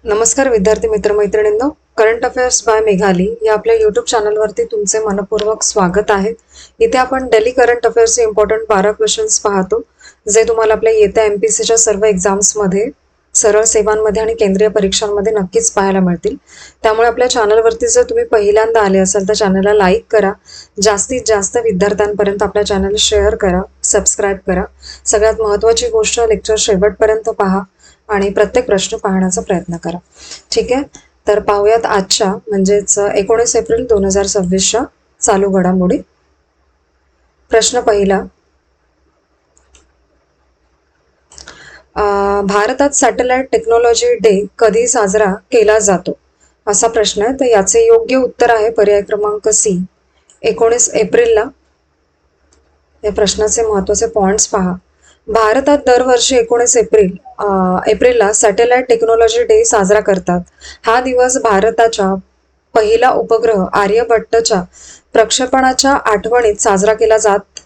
नमस्कार विद्यार्थी मित्र मैत्रिणींनो, करंट अफेअर्स बाय मेघाली या आपल्या यूट्यूब चॅनलवरती तुमचे मनपूर्वक स्वागत आहे. इथे आपण डेली करंट अफेअर्सचे इम्पॉर्टंट 12 क्वेश्चन्स पाहतो, जे तुम्हाला आपल्या येत्या एमपीसीच्या सर्व एक्झाम्समध्ये, सरळ सेवांमध्ये आणि केंद्रीय परीक्षांमध्ये नक्कीच पाहायला मिळतील. त्यामुळे आपल्या चॅनलवरती जर तुम्ही पहिल्यांदा आले असाल तर चॅनलला लाईक करा, जास्तीत जास्त विद्यार्थ्यांपर्यंत आपल्या चॅनल शेअर करा, सबस्क्राईब करा. सगळ्यात महत्त्वाची गोष्ट, लेक्चर शेवटपर्यंत पहा आणि प्रत्येक प्रश्न पाहण्याचा प्रयत्न करा. ठीक आहे, तर पाहूयात आजच्या म्हणजेच 19 एप्रिल 2026च्या चालू घडामोडी. प्रश्न पहिला, भारतात सॅटेलाइट टेक्नॉलॉजी डे कधी साजरा केला जातो, असा प्रश्न आहे. तर याचे योग्य उत्तर आहे पर्याय क्रमांक सी, 19 एप्रिलला. या प्रश्नाचे महत्त्वाचे पॉइंट्स पहा. भारतात दरवर्षी 19 एप्रिलला सॅटेलाइट टेक्नॉलॉजी डे साजरा करतात. हा दिवस भारताच्या पहिला उपग्रह आर्यभट्टच्या प्रक्षेपणाच्या आठवणीत साजरा केला जात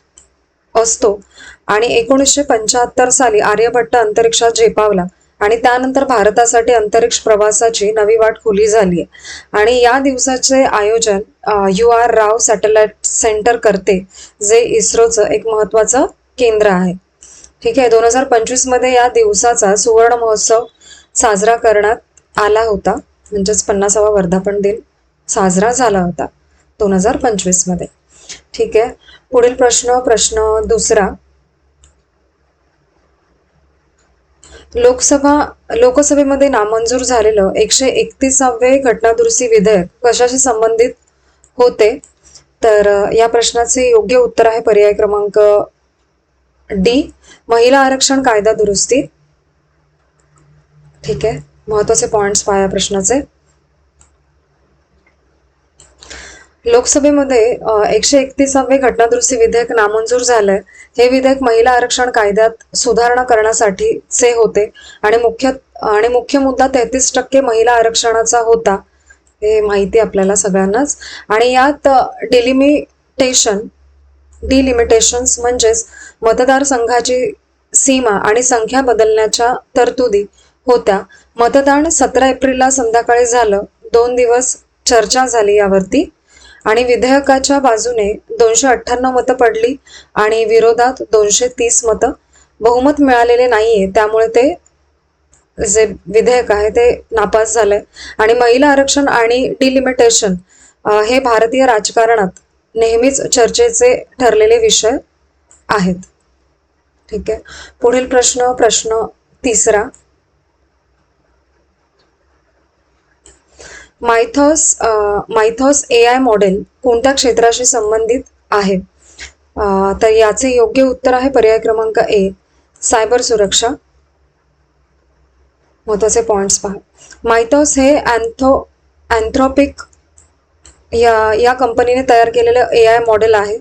असतो आणि 1975 साली आर्यभट्ट अंतरिक्षात झेपावला आणि त्यानंतर भारतासाठी अंतरिक्ष प्रवासाची नवी वाट खुली झाली आहे. आणि या दिवसाचे आयोजन UR राव सॅटेलाइट सेंटर करते, जे इस्रोचं एक महत्त्वाचं केंद्र आहे. ठीक आहे, 2025 मध्ये या दिवसाचा सुवर्ण महोत्सव साजरा करण्यात आला होता, म्हणजेच 50वा वर्धापन दिन साजरा झाला होता 2025 मध्ये. ठीक आहे, पुढील प्रश्न दुसरा. लोकसभेमध्ये नामंजूर झालेलं 131वे घटनादुरुस्ती विधेयक कशाशी संबंधित होते? तर या प्रश्नाचे योग्य उत्तर आहे पर्याय क्रमांक डी, महिला आरक्षण कायदा दुरुस्ती. ठीक आहे, महत्वाचे पॉइंट्स पहा या प्रश्नाचे. लोकसभेमध्ये 131वे घटनादुरुस्ती विधेयक नामंजूर झालंय. हे विधेयक महिला आरक्षण कायद्यात सुधारणा करण्यासाठीचे होते आणि मुख्य मुद्दा 33% महिला आरक्षणाचा होता, हे माहिती आपल्याला सगळ्यांनाच. आणि यात डिलिमिटेशन्स म्हणजेच मतदारसंघाची सीमा आणि संख्या बदलण्याच्या तरतुदी होत्या. मतदान 17 एप्रिलला संध्याकाळी झालं. 2 दिवस चर्चा झाली यावरती आणि विधेयकाच्या बाजूने 298 मतं पडली आणि विरोधात 230 मतं. बहुमत मिळालेले नाहीये, त्यामुळे ते जे विधेयक आहे ते नापास झालंय. आणि महिला आरक्षण आणि डिलिमिटेशन हे भारतीय राजकारणात नेहमीच चर्चेचे ठरलेले विषय आहेत. ठीक आहे, पुढील प्रश्न तिसरा. मायथॉस AI मॉडेल कोणत्या क्षेत्राशी संबंधित आहे? तर याचे योग्य उत्तर आहे पर्याय क्रमांक ए, सायबर सुरक्षा. महत्वाचे पॉइंट्स पहा. मायथॉस हे अँथ्रोपिक या कंपनीने तयार केलेलं AI मॉडेल आहे.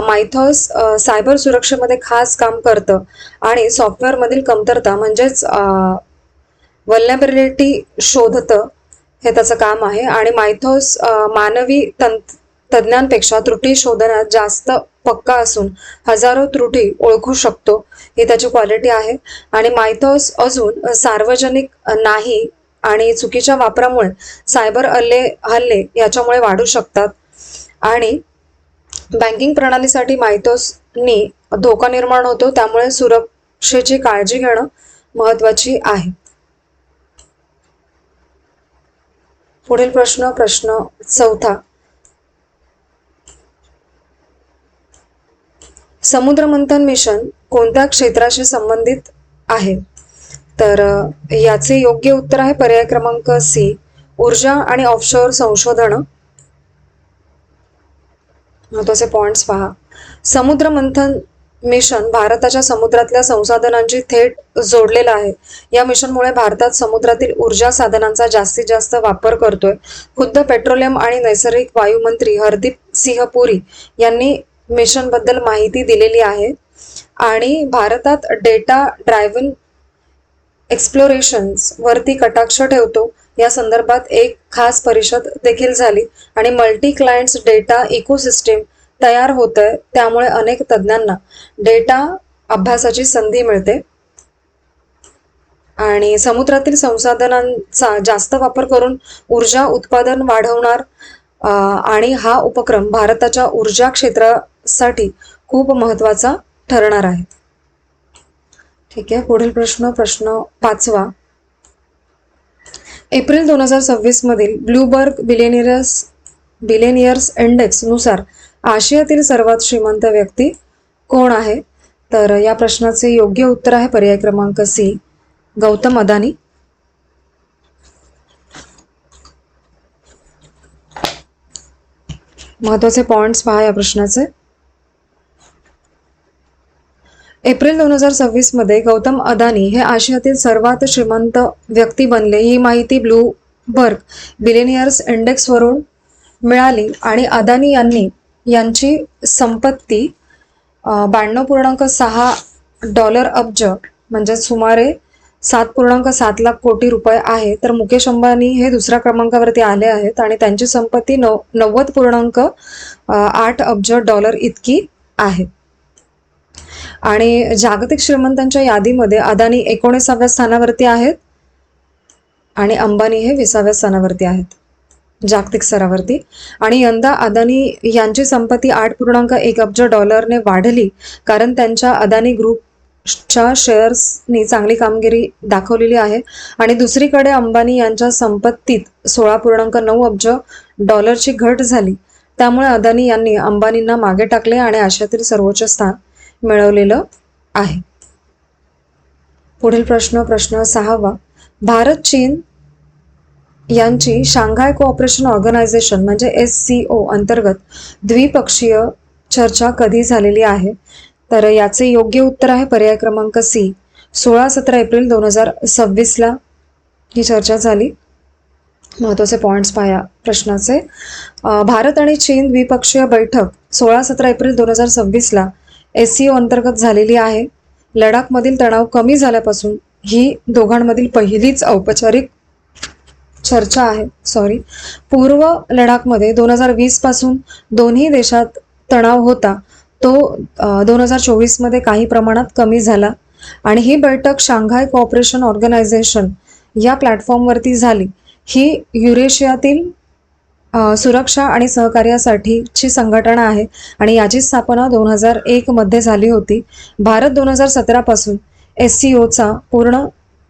मायथॉस सायबर सुरक्षेमध्ये खास काम करतं आणि सॉफ्टवेअरमधील कमतरता म्हणजेच वल्नरेबिलिटी शोधतं, हे त्याचं काम आहे. आणि मायथॉस मानवी तज्ज्ञांपेक्षा त्रुटी शोधण्यात जास्त पक्का असून हजारो त्रुटी ओळखू शकतो, ही त्याची क्वालिटी आहे. आणि मायथॉस अजून सार्वजनिक नाही आणि चुकीच्या वापरामुळे सायबर हल्ले याच्यामुळे वाढू शकतात. आणि बँकिंग प्रणालीसाठी मायथॉसनी धोका निर्माण होतो, त्यामुळे सुरक्षेची काळजी घेणं महत्वाची आहे. पुढील प्रश्न चौथा. समुद्र मंथन मिशन कोणत्या क्षेत्राशी संबंधित आहे? तर याचे योग्य उत्तर आहे पर्याय क्रमांक सी, ऊर्जा आणि ऑफशोअर संशोधन. महत्वाचे पॉइंट्स पहा. समुद्र मंथन मिशन भारताच्या समुद्रातल्या संसाधनांची थेट जोडलेलं आहे. या मिशनमुळे भारतात समुद्रातील ऊर्जा साधनांचा जास्तीत जास्त वापर करतोय. खुद्द पेट्रोलियम आणि नैसर्गिक वायू मंत्री हरदीप सिंह पुरी यांनी मिशन बद्दल माहिती दिलेली आहे. आणि भारतात डेटा ड्रायव्हन एक्सप्लोरेशन्स वरती कटाक्ष ठेवतो, या संदर्भात एक खास परिषद देखील झाली आणि मल्टी क्लायंट्स डेटा इकोसिस्टीम तयार होत आहे, त्यामुळे अनेक तज्ज्ञांना डेटा अभ्यासाची संधी मिळते. आणि समुद्रातील संसाधनांचा जास्त वापर करून ऊर्जा उत्पादन वाढवणार आणि हा उपक्रम भारताच्या ऊर्जा क्षेत्रासाठी खूप महत्त्वाचा ठरणार आहे. ठीक आहे, पुढील प्रश्न 5वा. एप्रिल 2026 मधील ब्लूबर्ग बिलेनियर्स इंडेक्स नुसार आशियातील सर्वात श्रीमंत व्यक्ती कोण आहे? तर या प्रश्नाचे योग्य उत्तर आहे पर्याय क्रमांक सी, गौतम अदानी. महत्वाचे पॉइंट्स पहा या प्रश्नाचे. एप्रिल 2026 मध्ये गौतम अदानी हे आशियातील सर्वात श्रीमंत व्यक्ती बनले. ही माहिती ब्लूबर्ग बिलियनियर्स इंडेक्स वरून मिळाली आणि अदानी यांची संपत्ती $92.6 अब्ज म्हणजे सुमारे 7.7 लाख कोटी रुपये आहे. तर मुकेश अंबानी हे दुसऱ्या क्रमांकावरती आले आहेत आणि त्यांची संपत्ती $90.8 अब्ज इतकी आहे. आणि जागतिक श्रीमंतांच्या यादीमध्ये अदानी 19व्या स्थानावरती आहेत आणि अंबानी हे 20व्या स्थानावरती आहेत जागतिक स्तरावरती. आणि यंदा अदानी यांची संपत्ती $8.1 अब्ज ने वाढली कारण त्यांच्या अदानी ग्रुपच्या शेअर्सनी चांगली कामगिरी दाखवलेली आहे. आणि दुसरीकडे अंबानी यांच्या संपत्तीत $16.9 अब्ज ची घट झाली. त्यामुळे अदानी यांनी अंबानींना मागे टाकले आणि आशियातील सर्वोच्च स्थान मिळवलेलं आहे. पुढील प्रश्न 6वा. भारत चीन यांची शांघाय कोऑपरेशन ऑर्गनायझेशन म्हणजे SCO अंतर्गत द्विपक्षीय चर्चा कधी झालेली आहे? तर याचे योग्य उत्तर आहे पर्याय क्रमांक सी, 16-17 एप्रिल 2026 ही चर्चा झाली. महत्त्वाचे पॉइंट्स पाया प्रश्नाचे. भारत आणि चीन द्विपक्षीय बैठक 16-17 एप्रिल 2026 SCO अंतर्गत झालेली आहे. लडाखमधील तणाव कमी झाल्यापासून ही दोघांमधील पहिलीच औपचारिक चर्चा आहे. पूर्व लडाखमध्ये 2020 पासून दोन्ही देशात तणाव होता, तो 2024 मध्ये काही प्रमाणात कमी झाला. आणि ही बैठक शांघाय कोऑपरेशन ऑर्गनायझेशन या प्लॅटफॉर्मवरती झाली. ही युरेशियातील सुरक्षा आणि सहकार्यासाठीची संघटना आहे आणि याची स्थापना 2001 मध्ये झाली होती. भारत 2017 पासून SCOचा पूर्ण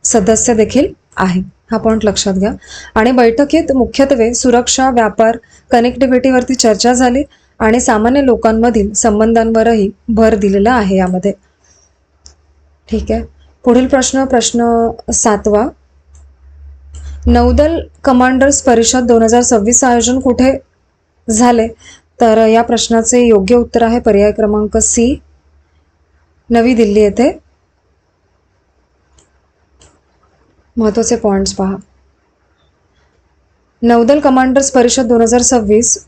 सदस्य देखील आहे. हा पॉइंट लक्षात घ्या. आणि बैठकीत मुख्यत्वे सुरक्षा, व्यापार, कनेक्टिव्हिटीवरती चर्चा झाली आणि सामान्य लोकांमधील संबंधांवरही भर दिलेला आहे यामध्ये. ठीक आहे, पुढील प्रश्न 7वा. नौदल कमांडर्स परिषद 2026 आयोजन कुठे झाले? तर या प्रश्नाचे योग्य उत्तर आहे पर्याय क्रमांक सी, नवी दिल्ली येथे. महत्त्वाचे पॉइंट्स पहा. नौदल कमांडर्स परिषद 2026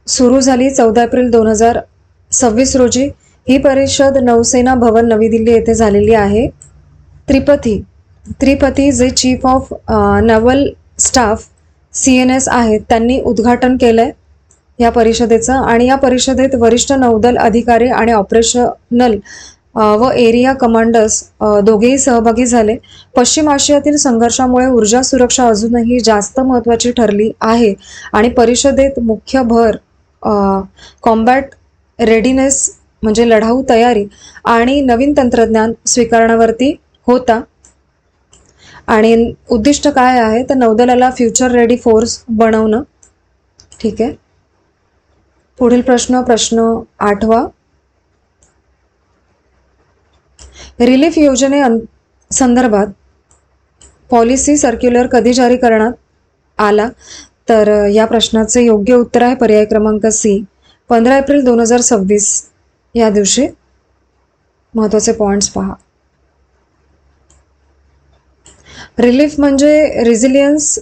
सुरू झाली 14 एप्रिल 2026 रोजी. ही परिषद नौसेना भवन नवी दिल्ली येथे झालेली आहे. त्रिपथी जे chief of naval staff CNS आहेत त्यांनी उद्घाटन केलंय या परिषदेचं. आणि या परिषदेत वरिष्ठ नौदल अधिकारी आणि ऑपरेशनल व एरिया कमांडर्स दोघेही सहभागी झाले. पश्चिम आशियातील संघर्षामुळे ऊर्जा सुरक्षा अजूनही जास्त महत्त्वाची ठरली आहे आणि परिषदेत मुख्य भर कॉम्बॅट रेडिनेस म्हणजे लढाऊ तयारी आणि नवीन तंत्रज्ञान स्वीकारण्यावरती होता. आणि उद्दिष्ट काय आहे तर नौदलाला फ्युचर रेडी फोर्स बनवणं. ठीक आहे, पुढील प्रश्न 8वा. रिलीफ योजने संदर्भात पॉलिसी सर्क्युलर कधी जारी करण्यात आला? तर या प्रश्नाचे योग्य उत्तर आहे पर्याय क्रमांक सी, 15 एप्रिल 2026 या दिवशी. महत्त्वाचे पॉइंट्स पहा. रिलीफ म्हणजे resilience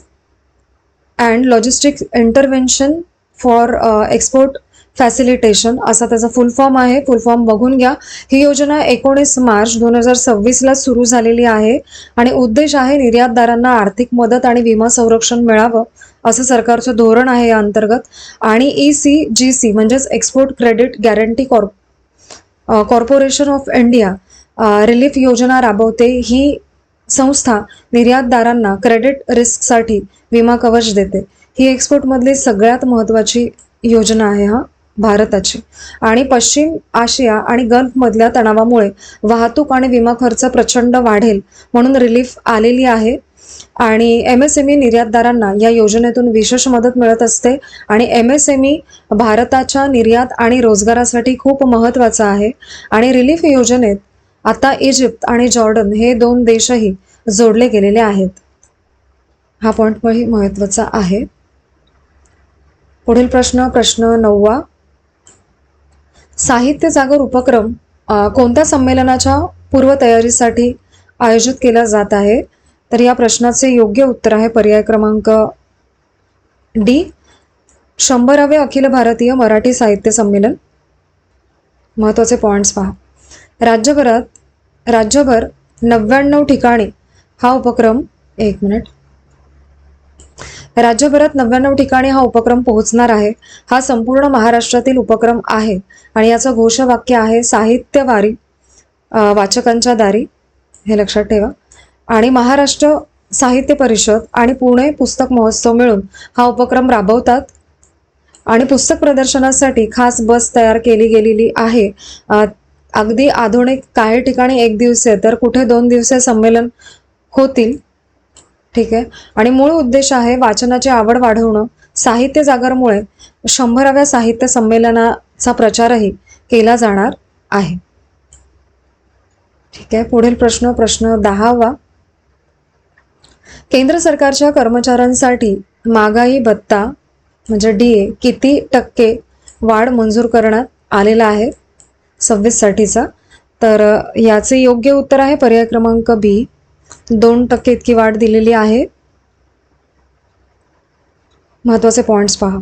and logistic intervention for export facilitation असा त्याचा फुल फॉर्म आहे. फुल फॉर्म बघून घ्या. ही योजना 19 मार्च 2026 सुरू झालेली आहे आणि उद्देश आहे निर्यातदारांना आर्थिक मदत आणि विमा संरक्षण मिळावं असं सरकारचं धोरण आहे या अंतर्गत. आणि ECGC म्हणजेच export credit guarantee corporation of India relief योजना राबवते. ही संस्था निर्यातदारांना क्रेडिट रिस्कसाठी विमा कवच देते. ही एक्सपोर्टमधली सगळ्यात महत्त्वाची योजना आहे भारताची. आणि पश्चिम आशिया आणि गल्फमधल्या तणावामुळे वाहतूक आणि विमा खर्च प्रचंड वाढेल म्हणून रिलीफ आलेली आहे. आणि MSME निर्यातदारांना या योजनेतून विशेष मदत मिळत असते. आणि MSME भारताच्या निर्यात आणि रोजगारासाठी खूप महत्त्वाचा आहे. आणि रिलीफ योजनेत आता इजिप्त आणि जॉर्डन हे 2 देशही जोडले गेलेले आहेत. हा पॉइंट महत्त्वाचा आहे. पुढील प्रश्न 9वा. साहित्य जागर उपक्रम कोणत्या संमेलनाच्या पूर्वतयारीसाठी आयोजित केला जात आहे? तर या प्रश्नाचे योग्य उत्तर आहे पर्याय क्रमांक डी, 100वे अखिल भारतीय मराठी साहित्य संमेलन. महत्त्वाचे पॉइंट्स पहा. राज्यभर 99 ठिकाणी हा उपक्रम राज्यभरात 99 ठिकाणी हा उपक्रम पोहोचणार आहे. हा संपूर्ण महाराष्ट्रातील उपक्रम आहे आणि याचं घोषवाक्य आहे साहित्य वारी वाचकांच्या दारी. हे लक्षात ठेवा. आणि महाराष्ट्र साहित्य परिषद आणि पुणे पुस्तक महोत्सव मिळून हा उपक्रम राबवतात. आणि पुस्तक प्रदर्शनासाठी खास बस तयार केली गेलेली आहे. अगदी आधुनिक, काही ठिकाणी 1 दिवसीय तर कुठे 2 दिवसीय संमेलन होतील. ठीक आहे. आणि मूळ उद्देश आहे वाचनाची आवड वाढवणं. साहित्य जागरमुळे 100व्या साहित्य संमेलनाचा प्रचारही केला जाणार आहे. ठीक आहे. पुढील प्रश्न 10वा. केंद्र सरकारच्या कर्मचाऱ्यांसाठी महागाई भत्ता म्हणजे DA किती टक्के वाढ मंजूर करण्यात आलेला आहे 26 साठीचा? तर याचे योग्य उत्तर आहे पर्याय क्रमांक B, 2% इतकी वाढ दिलेली आहे. महत्त्वाचे पॉइंट्स पहा.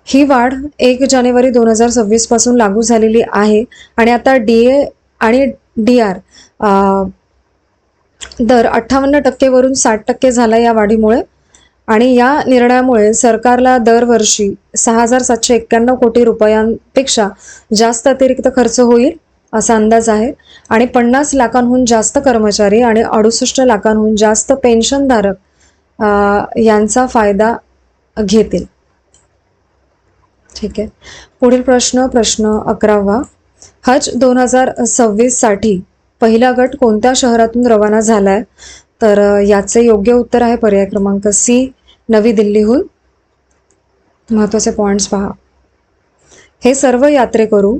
ही वाढ 1 जानेवारी 2026 पासून लागू झालेली आहे. आणि आता DA आणि DR दर 58% वरून 60% झाला या वाढीमुळे. आणि या निर्णयामुळे सरकारला दरवर्षी 6,791 कोटी रुपयांपेक्षा जास्त अतिरिक्त खर्च होईल असा अंदाज आहे. आणि 50 लाखांहून जास्त कर्मचारी आणि 68 लाखांहून जास्त पेन्शनधारक यांचा फायदा घेतील. ठीक आहे. पुढील प्रश्न 11वा. हज 2026 साठी पहिला गट कोणत्या शहरातून रवाना झालाय? तर याचे योग्य उत्तर आहे पर्याय क्रमांक C, नवी दिल्लीहून. महत्त्वाचे पॉइंट्स पहा. हे सर्व यात्रेकरू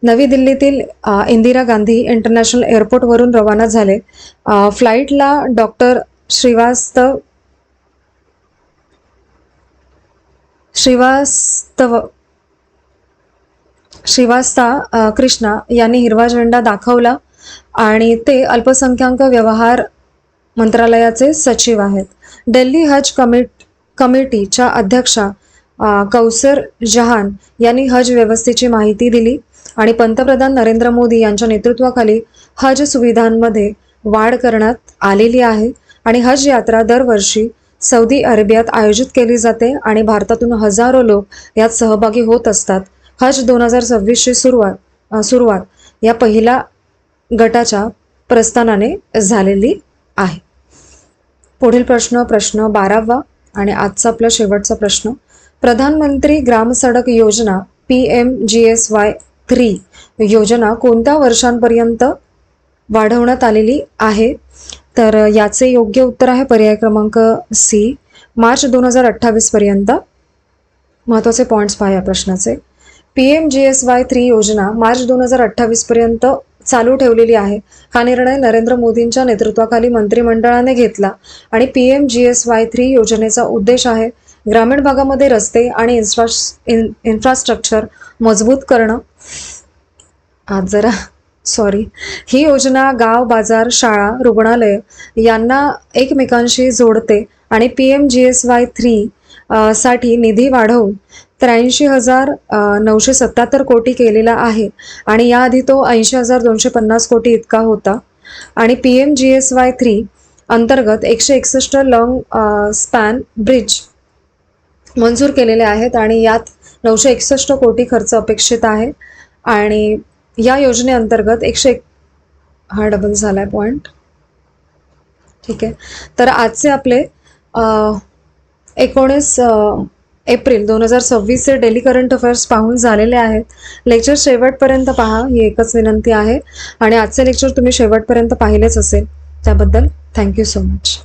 नवी दिल्लीतील इंदिरा गांधी इंटरनॅशनल एअरपोर्टवरून रवाना झाले. फ्लाईटला डॉक्टर श्रीवास्ता कृष्णा यांनी हिरवा झेंडा दाखवला आणि ते अल्पसंख्याक व्यवहार मंत्रालयाचे सचिव आहेत. दिल्ली हज कमिटीच्या अध्यक्षा कौसर जहान यांनी हज व्यवस्थेची माहिती दिली. आणि पंतप्रधान नरेंद्र मोदी यांच्या नेतृत्वाखाली हज सुविधांमध्ये वाढ करण्यात आलेली आहे. आणि हज यात्रा दरवर्षी सौदी अरेबियात आयोजित केली जाते आणि भारतातून हजारो लोक यात सहभागी होत असतात. हज 2026ची सुरुवात या पहिल्या गटाच्या प्रस्थानाने झालेली आहे. पुढील प्रश्न 12वा आणि आजचा आपला शेवटचा प्रश्न. प्रधानमंत्री ग्राम सडक योजना PMGSY 3 योजना कोणत्या वर्षांपर्यंत वाढवण्यात आलेली आहे? तर याचे योग्य उत्तर आहे पर्याय क्रमांक C, मार्च 2028 पर्यंत. महत्त्वाचे पॉइंट्स पहा या प्रश्नाचे. PMGSY 3 योजना मार्च 2028 पर्यंत चालू ठेवलेली आहे. हा निर्णय नरेंद्र मोदींच्या नेतृत्वाखाली मंत्रिमंडळाने घेतला. आणि PMGSY 3 योजनेचा उद्देश आहे ग्रामीण भागामध्ये रस्ते आणि इन्फ्रास्ट्रक्चर मजबूत करणं. ही योजना गाव, बाजार, शाळा, रुग्णालय यांना एकमेकांशी जोडते. आणि PMGSY 3 साठी निधी वाढवून 83,977 कोटी केलेला आहे. आणि याआधी तो 80,250 कोटी इतका होता. आणि PMGSY 3 अंतर्गत 161 लॉंग स्पॅन ब्रिज मंजूर केलेले आहेत आणि यात 961 कोटी खर्च अपेक्षित आहे. आणि या योजनेअंतर्गत 101 हा डबल झालाय पॉइंट. ठीक आहे. तर आजचे आपले 19 एप्रिल 2026चे डेली करंट अफेअर्स पाहून झालेले आहेत. लेक्चर शेवटपर्यंत पहा, ही एकच विनंती आहे. आणि आजचे लेक्चर तुम्ही शेवटपर्यंत पाहिलेच असेल, त्याबद्दल थँक्यू सो मच.